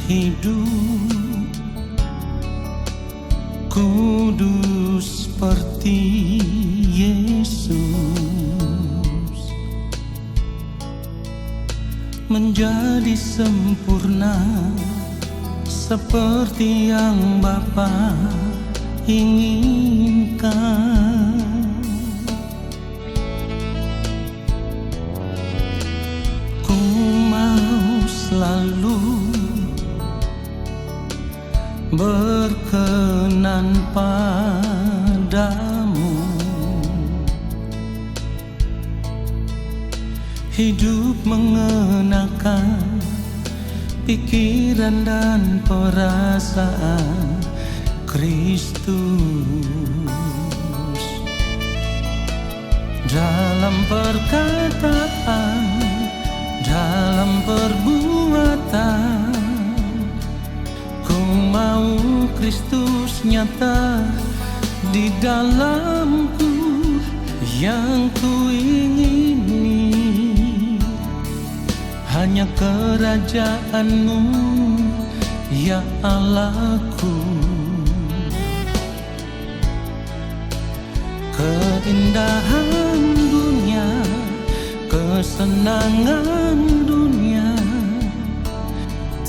hidup kudus seperti Yesus, menjadi sempurna seperti yang Bapa inginkan. Ku mau selalu berkenan padamu, hidup mengenakan pikiran dan perasaan Kristus, dalam perkataan, dalam perbuatan. Ku mau Kristus nyata di dalamku, yang ku ingini hanya kerajaan-Mu, ya Allahku. Keindahan dunia, kesenangan dunia,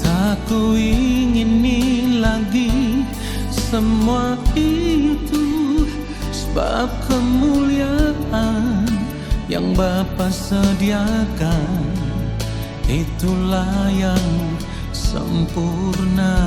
tak ku ingini lagi semua itu, sebab kemuliaan yang Bapa sediakan, itulah yang sempurna.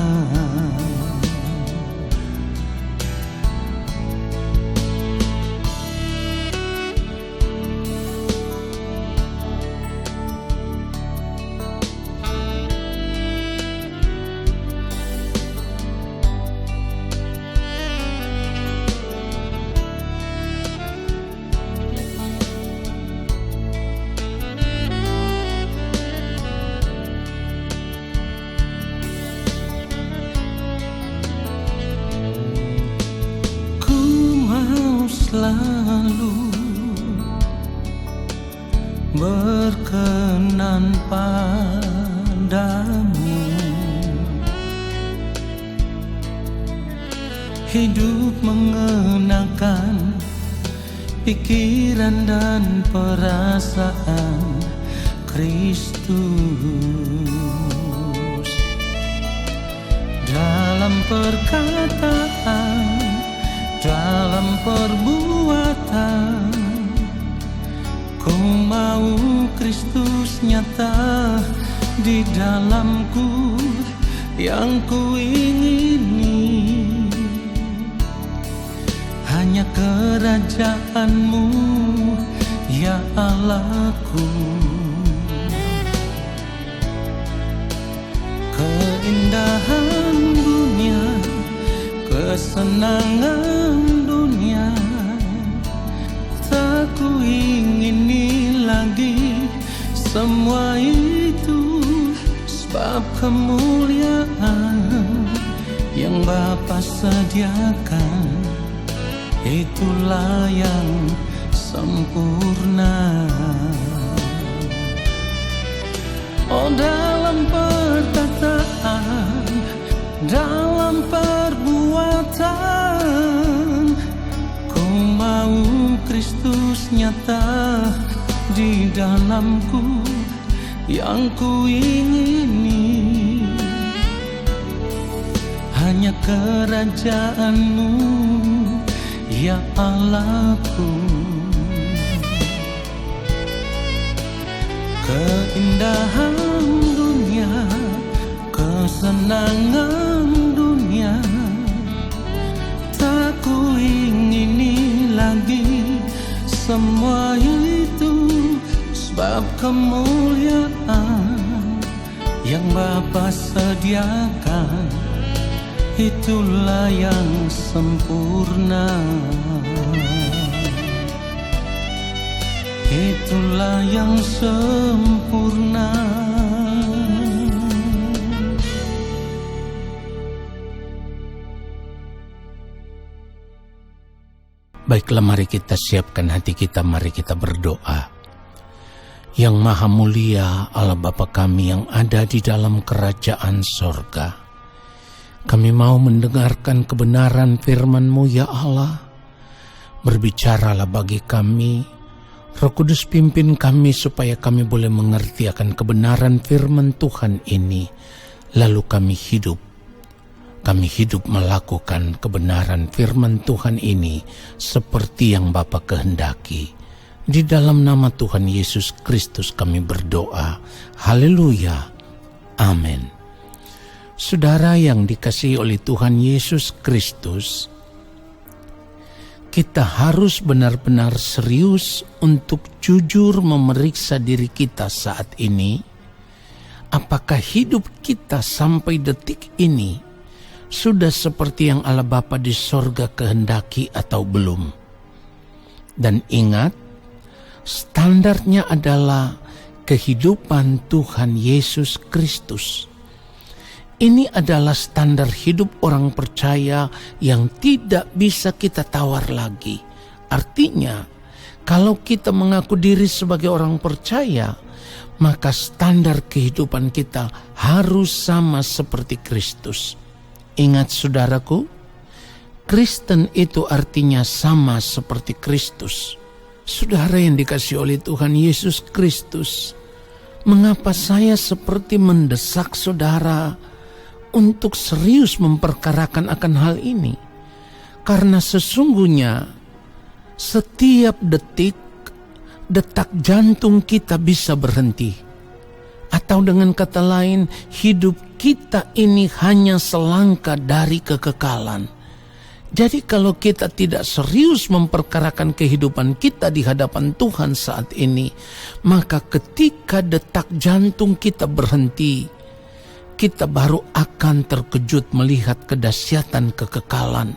Selalu berkenan padamu, hidup mengenakan pikiran dan perasaan Kristus, dalam perkataan, dalam perbuatan. Ku mau Kristus nyata di dalamku, yang ku ingini hanya kerajaan-Mu, ya Allahku. Keindahan dunia, kesenangan dunia, tak ku ingini lagi semua itu, sebab kemuliaan yang Bapa sediakan, itulah yang sempurna. Oh, dalam perkataan, dalam perbuatan, ku mau Kristus nyata di dalamku, yang ku ingini hanya kerajaan-Mu, ya Allahku. Keindahan dunia, kesenangan dunia, tak ku ingini lagi semua itu, sebab kemuliaan yang Bapa sediakan, itulah yang sempurna. Itulah yang sempurna. Baiklah, mari kita siapkan hati kita, mari kita berdoa. Yang Maha Mulia Allah Bapa kami yang ada di dalam kerajaan sorga, kami mau mendengarkan kebenaran firman-Mu ya Allah. Berbicaralah bagi kami, Roh Kudus pimpin kami supaya kami boleh mengerti akan kebenaran firman Tuhan ini, lalu kami hidup melakukan kebenaran firman Tuhan ini seperti yang Bapa kehendaki. Di dalam nama Tuhan Yesus Kristus kami berdoa. Haleluya. Amin. Saudara yang dikasihi oleh Tuhan Yesus Kristus, kita harus benar-benar serius untuk jujur memeriksa diri kita saat ini. Apakah hidup kita sampai detik ini sudah seperti yang Allah Bapa di sorga kehendaki atau belum? Dan ingat, standarnya adalah kehidupan Tuhan Yesus Kristus. Ini adalah standar hidup orang percaya yang tidak bisa kita tawar lagi. Artinya, kalau kita mengaku diri sebagai orang percaya, maka standar kehidupan kita harus sama seperti Kristus. Ingat saudaraku, Kristen itu artinya sama seperti Kristus. Saudara yang dikasihi oleh Tuhan Yesus Kristus, mengapa saya seperti mendesak saudara untuk serius memperkarakan akan hal ini? Karena sesungguhnya setiap detak jantung kita bisa berhenti. Atau dengan kata lain, hidup kita ini hanya selangkah dari kekekalan. Jadi kalau kita tidak serius memperkarakan kehidupan kita di hadapan Tuhan saat ini, maka ketika detak jantung kita berhenti, kita baru akan terkejut melihat kedahsyatan kekekalan.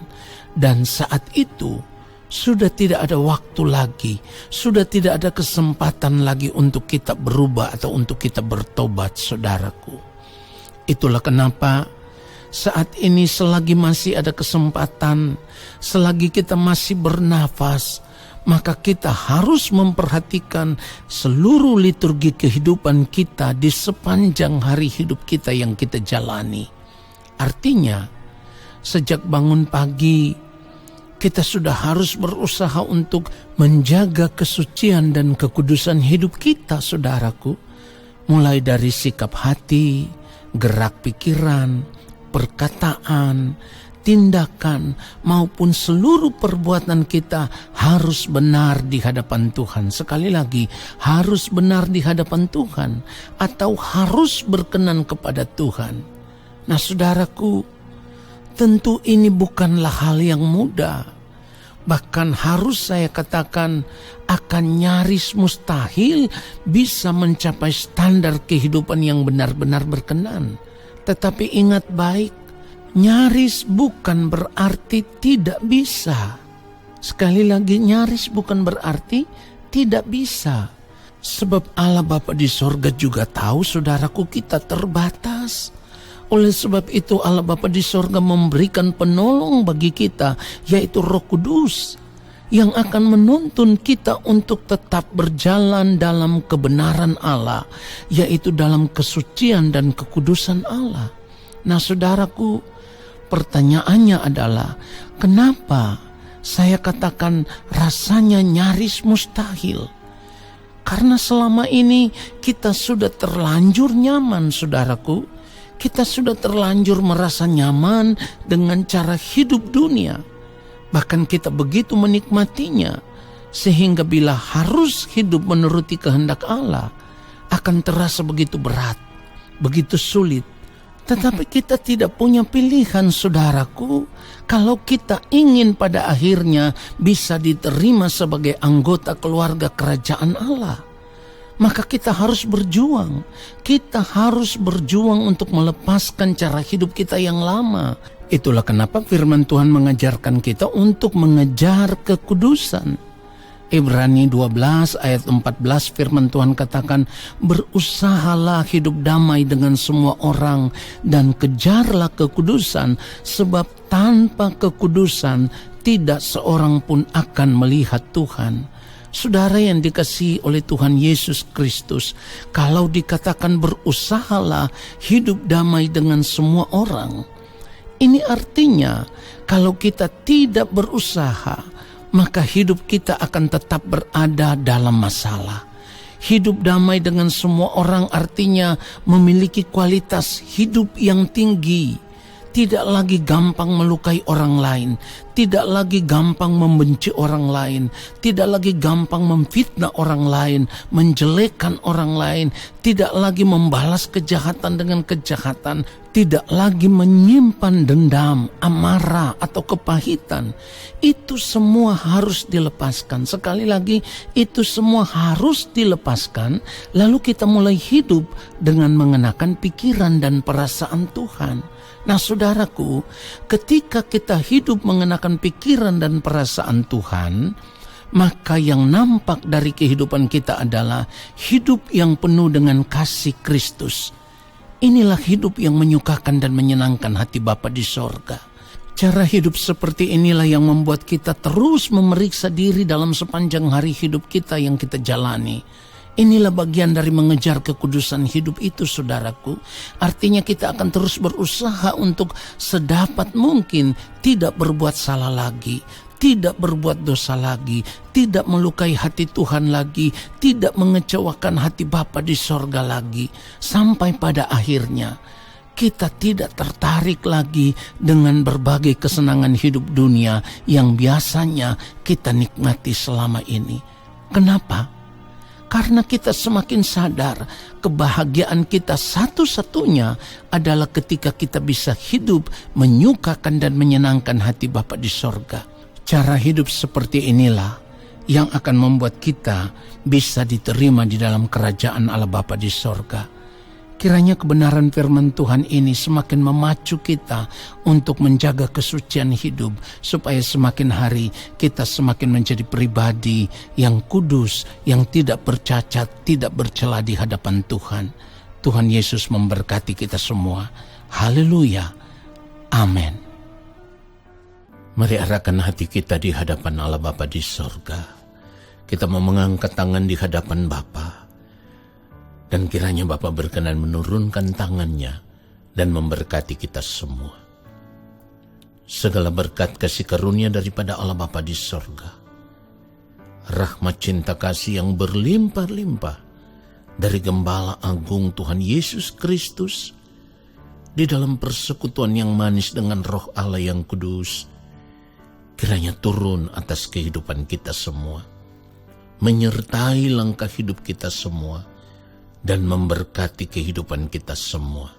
Dan saat itu, sudah tidak ada waktu lagi, sudah tidak ada kesempatan lagi untuk kita berubah atau untuk kita bertobat, saudaraku. Itulah kenapa saat ini selagi masih ada kesempatan, selagi kita masih bernafas, maka kita harus memperhatikan seluruh liturgi kehidupan kita di sepanjang hari hidup kita yang kita jalani. Artinya, sejak bangun pagi, kita sudah harus berusaha untuk menjaga kesucian dan kekudusan hidup kita, saudaraku. Mulai dari sikap hati, gerak pikiran, perkataan, tindakan, maupun seluruh perbuatan kita harus benar di hadapan Tuhan. Sekali lagi, harus benar di hadapan Tuhan atau harus berkenan kepada Tuhan. Nah, saudaraku, tentu ini bukanlah hal yang mudah. Bahkan harus saya katakan akan nyaris mustahil bisa mencapai standar kehidupan yang benar-benar berkenan. Tetapi ingat baik, nyaris bukan berarti tidak bisa. Sekali lagi, nyaris bukan berarti tidak bisa. Sebab Allah Bapa di sorga juga tahu, saudaraku, kita terbatas. Oleh sebab itu Allah Bapa di sorga memberikan penolong bagi kita, yaitu Roh Kudus, yang akan menuntun kita untuk tetap berjalan dalam kebenaran Allah, yaitu dalam kesucian dan kekudusan Allah. Nah, saudaraku, pertanyaannya adalah, kenapa saya katakan rasanya nyaris mustahil? Karena selama ini kita sudah terlanjur nyaman, saudaraku. Kita sudah terlanjur merasa nyaman dengan cara hidup dunia. Bahkan kita begitu menikmatinya, sehingga bila harus hidup menuruti kehendak Allah, akan terasa begitu berat, begitu sulit. Tetapi kita tidak punya pilihan, saudaraku. Kalau kita ingin pada akhirnya bisa diterima sebagai anggota keluarga kerajaan Allah, maka kita harus berjuang. Kita harus berjuang untuk melepaskan cara hidup kita yang lama. Itulah kenapa firman Tuhan mengajarkan kita untuk mengejar kekudusan. Ibrani 12 ayat 14 firman Tuhan katakan, berusahalah hidup damai dengan semua orang dan kejarlah kekudusan, sebab tanpa kekudusan tidak seorang pun akan melihat Tuhan. Saudara yang dikasihi oleh Tuhan Yesus Kristus, kalau dikatakan berusahalah hidup damai dengan semua orang, ini artinya kalau kita tidak berusaha, maka hidup kita akan tetap berada dalam masalah. Hidup damai dengan semua orang artinya memiliki kualitas hidup yang tinggi. Tidak lagi gampang melukai orang lain, tidak lagi gampang membenci orang lain, tidak lagi gampang memfitnah orang lain, menjelekkan orang lain, tidak lagi membalas kejahatan dengan kejahatan, tidak lagi menyimpan dendam, amarah, atau kepahitan. Itu semua harus dilepaskan. Sekali lagi, itu semua harus dilepaskan, lalu kita mulai hidup dengan mengenakan pikiran dan perasaan Tuhan. Nah saudaraku, ketika kita hidup mengenakan pikiran dan perasaan Tuhan, maka yang nampak dari kehidupan kita adalah hidup yang penuh dengan kasih Kristus. Inilah hidup yang menyukakan dan menyenangkan hati Bapa di sorga. Cara hidup seperti inilah yang membuat kita terus memeriksa diri dalam sepanjang hari hidup kita yang kita jalani. Inilah bagian dari mengejar kekudusan hidup itu, saudaraku. Artinya kita akan terus berusaha untuk sedapat mungkin tidak berbuat salah lagi, tidak berbuat dosa lagi, tidak melukai hati Tuhan lagi, tidak mengecewakan hati Bapa di sorga lagi. Sampai pada akhirnya kita tidak tertarik lagi dengan berbagai kesenangan hidup dunia yang biasanya kita nikmati selama ini. Kenapa? Karena kita semakin sadar kebahagiaan kita satu-satunya adalah ketika kita bisa hidup menyukakan dan menyenangkan hati Bapa di sorga. Cara hidup seperti inilah yang akan membuat kita bisa diterima di dalam kerajaan Allah Bapa di sorga. Kiranya kebenaran firman Tuhan ini semakin memacu kita untuk menjaga kesucian hidup, supaya semakin hari kita semakin menjadi pribadi yang kudus, yang tidak bercacat, tidak bercela di hadapan Tuhan. Tuhan Yesus memberkati kita semua. Haleluya. Amin. Mari arahkan hati kita di hadapan Allah Bapa di sorga. Kita mau mengangkat tangan di hadapan Bapa. Dan kiranya Bapa berkenan menurunkan tangannya dan memberkati kita semua. Segala berkat kasih karunia daripada Allah Bapa di sorga, rahmat cinta kasih yang berlimpah-limpah dari Gembala Agung Tuhan Yesus Kristus, di dalam persekutuan yang manis dengan Roh Allah yang kudus, kiranya turun atas kehidupan kita semua, menyertai langkah hidup kita semua, dan memberkati kehidupan kita semua,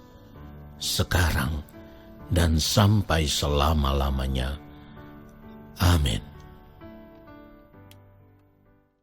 sekarang dan sampai selama-lamanya. Amin.